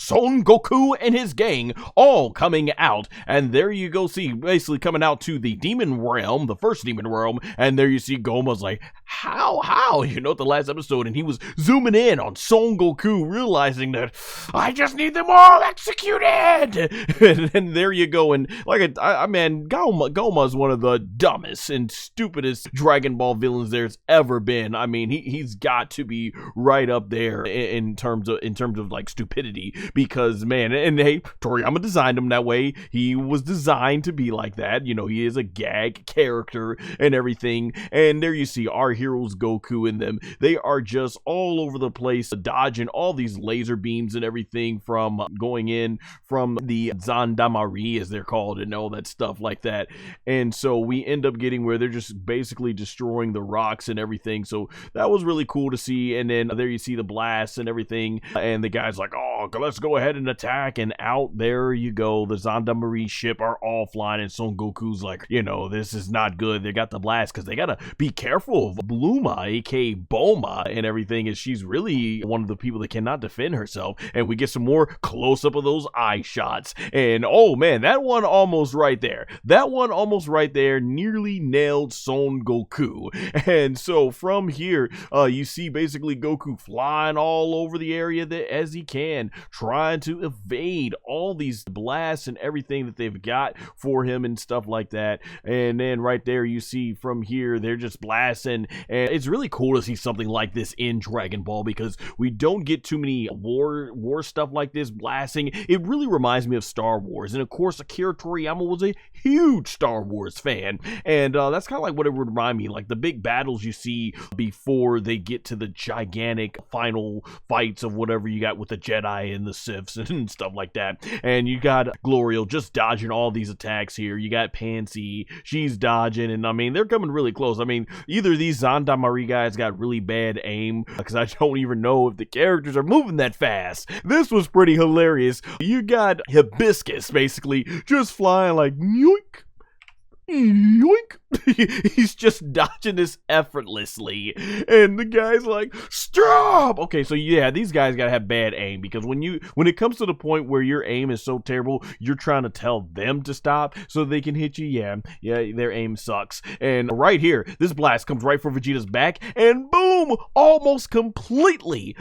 Son Goku and his gang all coming out. And there you go, see, basically coming out to the demon realm, the first demon realm. And there you see Gomah's like, how? You know, the last episode, and he was zooming in on Son Goku, realizing that I just need them all executed. And there you go. And like, man, Gomah is one of the dumbest and stupidest Dragon Ball villains there's ever been. I mean, he's got to be right up there in terms of like stupidity, because man, and hey, Toriyama designed him that way. He was designed to be like that. You know, he is a gag character and everything. And there you see our heroes Goku and them. They are just all over the place, dodging all these laser beams and everything, from going in from the Zandamari, as they're called, and all that stuff like that. And so we end up getting where they're just basically destroying the rocks and everything. So that was really cool to see. And then there you see the blasts and everything, and the guy's like, oh, let's go ahead and attack. And out there you go, the Zandamari ship are all flying, and Son Goku's like, you know, this is not good. They got the blast, because they gotta be careful of Bulma, aka Bulma, and everything, as she's really one of the people that cannot defend herself. And we get some more close-up of those eye shots, and oh man, that one almost right there nearly nailed Son Goku. And so from here, you see basically Goku flying all over the area as he can, trying to evade all these blasts and everything that they've got for him and stuff like that. And then right there you see from here, they're just blasting, and it's really cool to see something like this in Dragon Ball, because we don't get too many war stuff like this, blasting. It really reminds me of Star Wars, and of course Akira Toriyama was a huge Star Wars fan, and that's kind of like what it would remind me, like the big battles you see before they get to the gigantic final fights of whatever you got with the Jedi and the Siths and stuff like that. And you got Glorio just dodging all these attacks here. You got Panzy, she's dodging, and I mean, they're coming really close. I mean, either these Zandamari guys got really bad aim, because I don't even know if the characters are moving that fast. This was pretty hilarious. You got Hibiscus basically just flying like yoink, yoink. He's just dodging this effortlessly, and the guy's like, stop. Okay, so yeah, these guys gotta have bad aim, because when it comes to the point where your aim is so terrible, you're trying to tell them to stop so they can hit you. Yeah, their aim sucks. And right here, this blast comes right for Vegeta's back, and boom, almost completely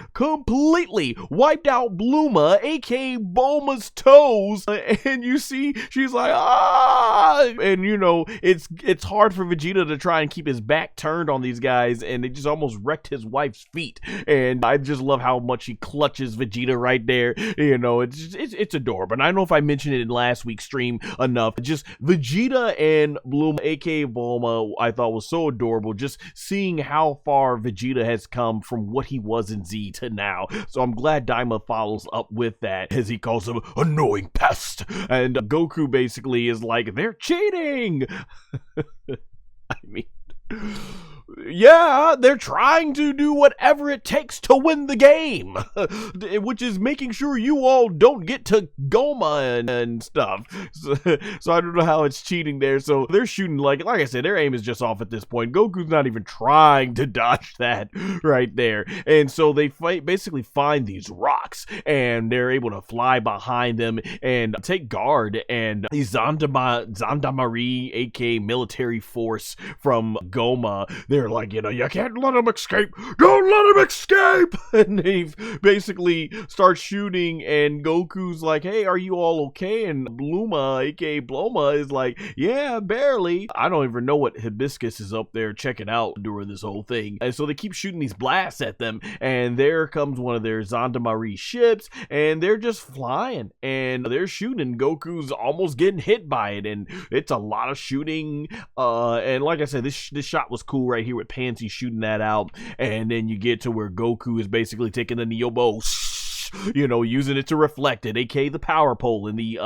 wiped out Bulma, aka Bulma's toes. And you see she's like, ah, and you know, it's hard for Vegeta to try and keep his back turned on these guys, and it just almost wrecked his wife's feet. And I just love how much he clutches Vegeta right there. You know, it's adorable. And I don't know if I mentioned it in last week's stream enough. Just Vegeta and Bulma, aka Bulma, I thought was so adorable. Just seeing how far Vegeta has come from what he was in Z to now. So I'm glad Daima follows up with that, as he calls him annoying pest. And Goku basically is like, they're cheating. I mean, yeah, they're trying to do whatever it takes to win the game, which is making sure you all don't get to Gomah and stuff. So I don't know how it's cheating there. So they're shooting, like I said, their aim is just off at this point. Goku's not even trying to dodge that right there. And so they basically find these rocks, and they're able to fly behind them and take guard. And these Zandamari, aka military force from Gomah, they're like, you know, you can't let him escape. Don't let him escape. And they basically start shooting, and Goku's like, hey, are you all okay? And Bulma, aka Bulma, is like, yeah, barely. I don't even know what Hibiscus is up there checking out during this whole thing. And so they keep shooting these blasts at them, and there comes one of their Zandamari ships, and they're just flying, and they're shooting. Goku's almost getting hit by it, and it's a lot of shooting. And like I said, this shot was cool right here with Panzy shooting that out. And then you get to where Goku is basically taking the Neobo, you know, using it to reflect it, aka the power pole in the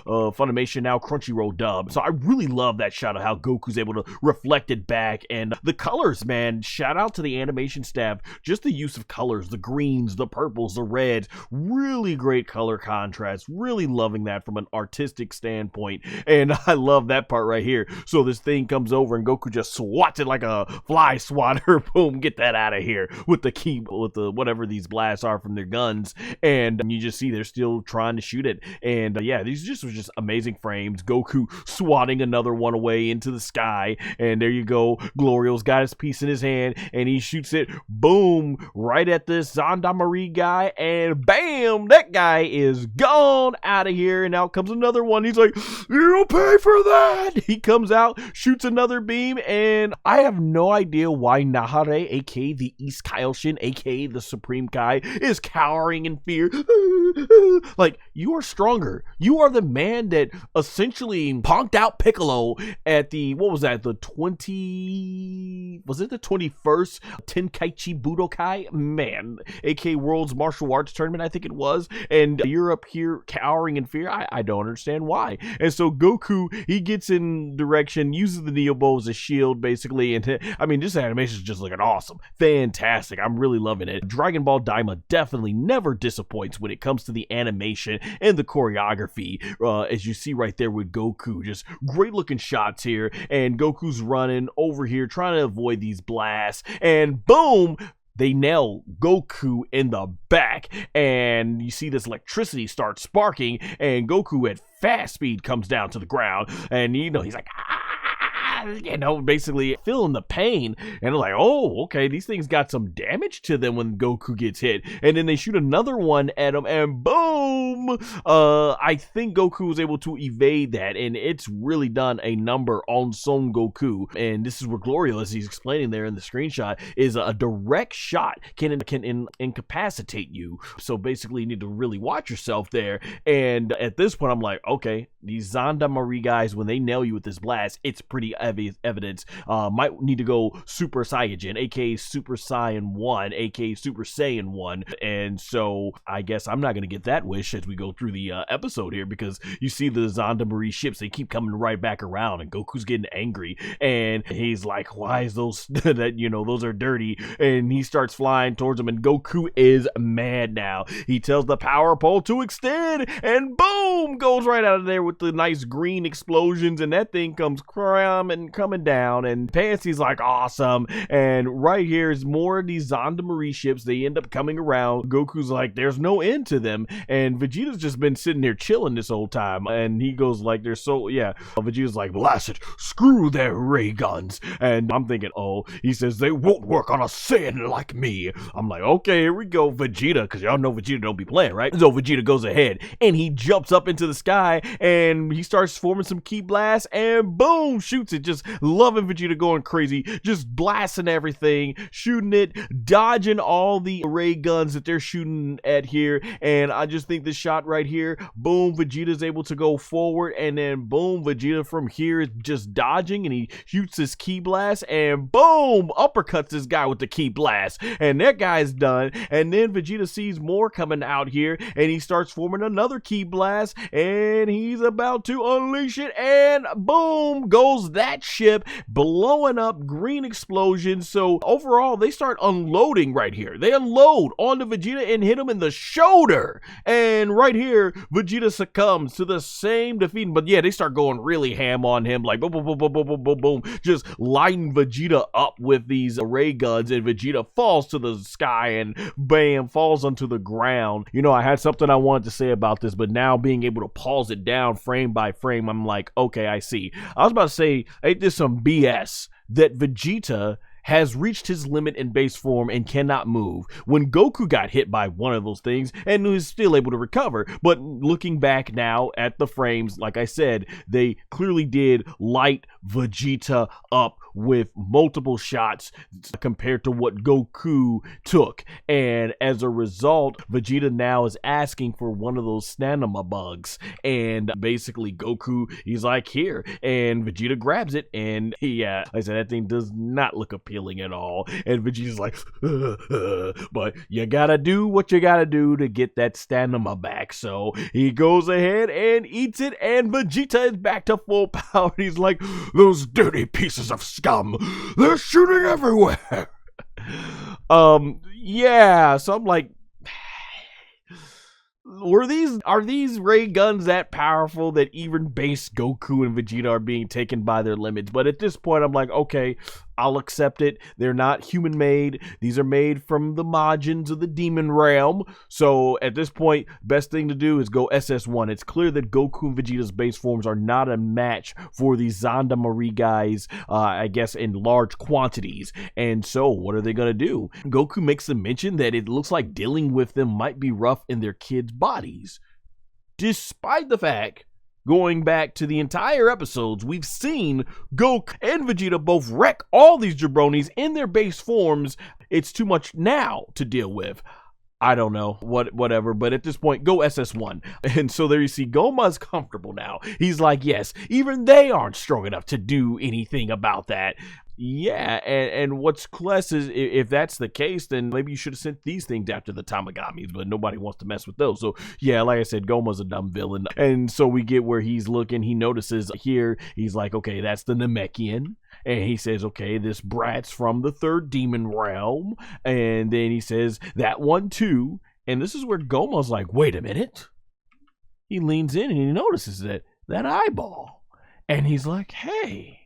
Funimation Now Crunchyroll dub. So I really love that shot of how Goku's able to reflect it back. And the colors, man, shout out to the animation staff. Just the use of colors, the greens, the purples, the reds, really great color contrast. Really loving that from an artistic standpoint. And I love that part right here. So this thing comes over, and Goku just swats it like a fly swatter. Boom, get that out of here with the key, with the whatever these blasts are from their guns. and you just see they're still trying to shoot it. And yeah, these just were just amazing frames. Goku swatting another one away into the sky, and there you go. Glorio's got his piece in his hand, and he shoots it, boom, right at this Zandamari guy, and bam, that guy is gone out of here. And out comes another one. He's like, you'll pay for that. He comes out, shoots another beam, and I have no idea why Nahare, aka the East Kaioshin, aka the Supreme Kai, is cowering in fear. Like, you are stronger. You are the man that essentially punked out Piccolo at the, what was that, the 21st Tenkaichi Budokai? Man, aka World's Martial Arts Tournament, I think it was. And you're up here cowering in fear. I don't understand why. And so Goku, he gets in direction, uses the Neo Bow as a shield, basically. And I mean, this animation is just looking awesome. Fantastic. I'm really loving it. Dragon Ball DAIMA definitely never disappoints when it comes to the animation and the choreography. As you see right there with Goku, just great looking shots here. And Goku's running over here, trying to avoid these blasts. And boom! They nail Goku in the back, and you see this electricity start sparking, and Goku at fast speed comes down to the ground, and you know, he's like, you know, basically feeling the pain, and like, oh, okay, these things got some damage to them when Goku gets hit. And then they shoot another one at him, and boom! I think Goku was able to evade that, and it's really done a number on Son Goku. And this is where Glorio, as he's explaining there in the screenshot, is a direct shot can incapacitate you. So basically, you need to really watch yourself there. And at this point, I'm like, okay, these Zandamari guys, when they nail you with this blast, it's pretty evidence. Might need to go Super Saiyan, aka Super Saiyan 1, aka Super Saiyan 1. And so I guess I'm not going to get that wish as we go through the episode here, because you see the Zandamari ships, they keep coming right back around, and Goku's getting angry, and he's like, why is those that, you know, those are dirty? And he starts flying towards them, and Goku is mad now. He tells the power pole to extend, and boom, goes right out of there with the nice green explosions, and that thing comes coming down, and Pansy's like, awesome. And right here is more of these Zandamari ships. They end up coming around. Goku's like, there's no end to them, and Vegeta's just been sitting there chilling this whole time, and he goes like, they're so, yeah. Vegeta's like, blast it, screw their ray guns. And I'm thinking, oh, he says they won't work on a Saiyan like me. I'm like, okay, here we go, Vegeta, because y'all know Vegeta don't be playing, right? So Vegeta goes ahead, and he jumps up into the sky, and he starts forming some ki blasts, and boom, shoots it. Just loving Vegeta going crazy, just blasting everything, shooting it, dodging all the ray guns that they're shooting at here. And I just think this shot right here, boom, Vegeta's able to go forward, and then boom, Vegeta from here is just dodging, and he shoots his ki blast, and boom, uppercuts this guy with the ki blast, and that guy's done. And then Vegeta sees more coming out here, and he starts forming another ki blast, and he's about to unleash it, and boom goes that ship, blowing up, green explosions. So overall, they start unloading right here. They unload onto Vegeta and hit him in the shoulder, and right here Vegeta succumbs to the same defeat. But yeah, they start going really ham on him, like boom, boom, boom, boom, boom, boom, boom, boom, just lighting Vegeta up with these ray guns, and Vegeta falls to the sky and bam, falls onto the ground. You know, I had something I wanted to say about this, but now being able to pause it down frame by frame, I'm like, okay, I see. I was about to say, ain't this some BS that Vegeta has reached his limit in base form and cannot move, when Goku got hit by one of those things and was still able to recover. But looking back now at the frames, like I said, they clearly did light Vegeta up with multiple shots compared to what Goku took. And as a result, Vegeta now is asking for one of those Stanima bugs. And basically Goku, he's like, here. And Vegeta grabs it. And yeah, like I said, that thing does not look appealing at all. And Vegeta's like, but you gotta do what you gotta do to get that Stanima back. So he goes ahead and eats it. And Vegeta is back to full power. He's like, those dirty pieces of scum, they're shooting everywhere. Yeah, so I'm like, are these ray guns that powerful that even base Goku and Vegeta are being taken by their limits? But at this point, I'm like, okay, I'll accept it. They're not human made. These are made from the Majins of the demon realm. So at this point, best thing to do is go SS1. It's clear that Goku and Vegeta's base forms are not a match for these Zandamari guys, I guess in large quantities. And so what are they going to do? Goku makes the mention that it looks like dealing with them might be rough in their kids' bodies. Despite the fact, going back to the entire episodes, we've seen Goku and Vegeta both wreck all these jabronis in their base forms. It's too much now to deal with. I don't know, whatever, but at this point, go SS1. And so there you see, Gomah's comfortable now. He's like, yes, even they aren't strong enough to do anything about that. Yeah, and what's less is, if that's the case, then maybe you should have sent these things after the Tamagamis, but nobody wants to mess with those. So yeah, like I said, Gomah's a dumb villain. And so we get where he's looking, he notices here, he's like, okay, that's the Namekian. And he says, okay, this brat's from the third demon realm. And then he says, that one too. And this is where Gomah's like, wait a minute. He leans in and he notices that eyeball. And he's like, hey.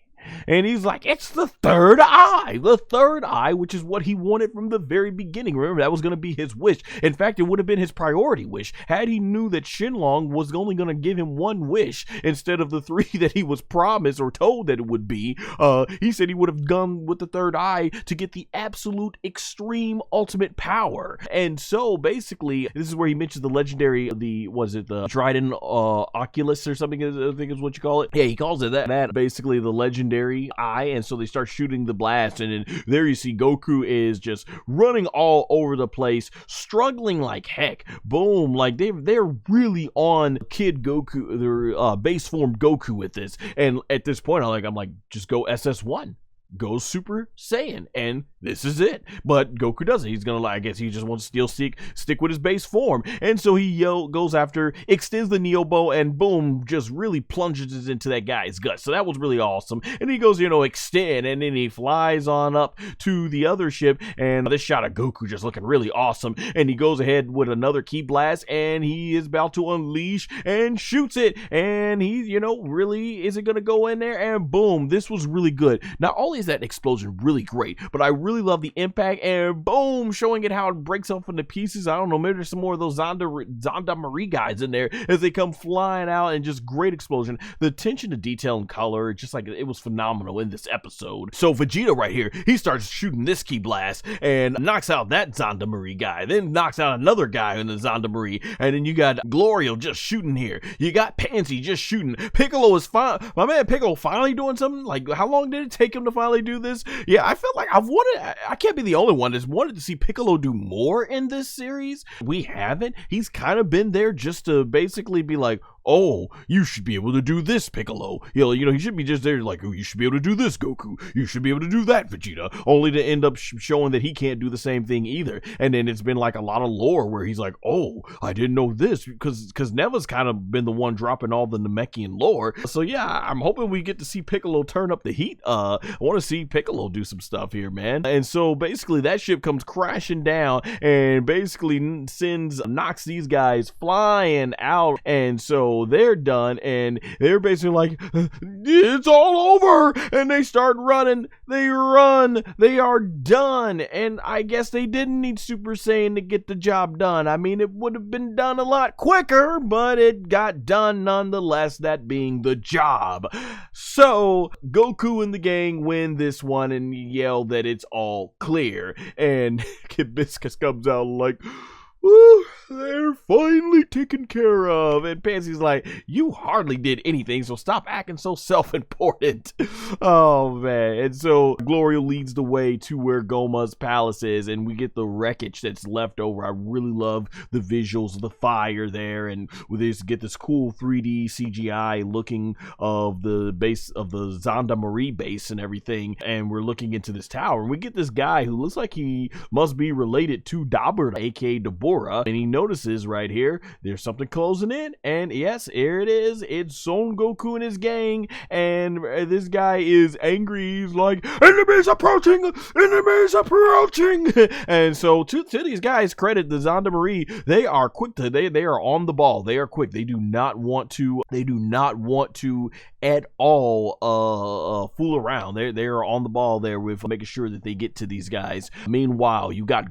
And he's like, it's the third eye, which is what he wanted from the very beginning. Remember, that was going to be his wish. In fact, it would have been his priority wish had he knew that Shenlong was only going to give him one wish instead of the 3 that he was promised or told that it would be. He said he would have gone with the third eye to get the absolute extreme ultimate power. And so basically, this is where he mentions the legendary, the Dragon Oculus or something, I think is what you call it. Yeah, he calls it that. Basically, the legendary eye. And so they start shooting the blast, and then there you see Goku is just running all over the place, struggling like heck. Boom, like they're really on Kid Goku, their base form Goku with this. And at this point, I'm like, just go SS1. Go Super Saiyan, and this is it. But Goku doesn't. He's gonna, I guess he just wants to stick with his base form. And so he goes after, extends the Neo Bow, and boom, just really plunges into that guy's gut. So that was really awesome. And he goes, extend, and then he flies on up to the other ship, and this shot of Goku just looking really awesome. And he goes ahead with another Ki Blast, and he is about to unleash and shoots it. And he, really isn't gonna go in there, and boom, this was really good. Not only is that explosion really great, but I really love the impact, and boom, showing it how it breaks up into pieces. I don't know, maybe there's some more of those Zandamari guys in there as they come flying out, and just great explosion. The attention to detail and color, just like it was phenomenal in this episode. So Vegeta right here, he starts shooting this Ki Blast and knocks out that Zandamari guy, then knocks out another guy in the Zandamari, and then you got Glorio just shooting here. You got Panzy just shooting. Piccolo is fine. My man Piccolo finally doing something. Like, how long did it take him to finally do this? Yeah, I felt like I can't be the only one that's wanted to see Piccolo do more in this series. We haven't. He's kind of been there just to basically be like, oh, you should be able to do this, Piccolo. He should be just there like, oh, you should be able to do this, Goku. You should be able to do that, Vegeta. Only to end up showing that he can't do the same thing either. And then it's been like a lot of lore where he's like, oh, I didn't know this, because Neva's kind of been the one dropping all the Namekian lore. So yeah, I'm hoping we get to see Piccolo turn up the heat. I want to see Piccolo do some stuff here, man. And so basically that ship comes crashing down and basically knocks these guys flying out. And so they're done, and they're basically like, it's all over, and they start running. They run. They are done. And I guess they didn't need Super Saiyan to get the job done. I mean, it would have been done a lot quicker, but it got done nonetheless, that being the job. So Goku and the gang win this one and yell that it's all clear, and Kid Biscuits comes out like, ooh, they're finally taken care of. And Pansy's like, you hardly did anything, so stop acting so self-important. Oh, man. And so Glorio leads the way to where Gomah's palace is, and we get the wreckage that's left over. I really love the visuals of the fire there, and we get this cool 3D CGI looking of the base of the Zandamari base and everything. And we're looking into this tower, and we get this guy who looks like he must be related to Dabura, aka Dabura. Dabura, and he notices right here there's something closing in, and yes, here it is. It's Son Goku and his gang, and this guy is angry. He's like, enemies approaching, enemies approaching. And so to these guys' credit, the Gendarmerie, they are quick to they are on the ball. They are quick. They do not want to at all fool around. They are on the ball there with making sure that they get to these guys. Meanwhile, you got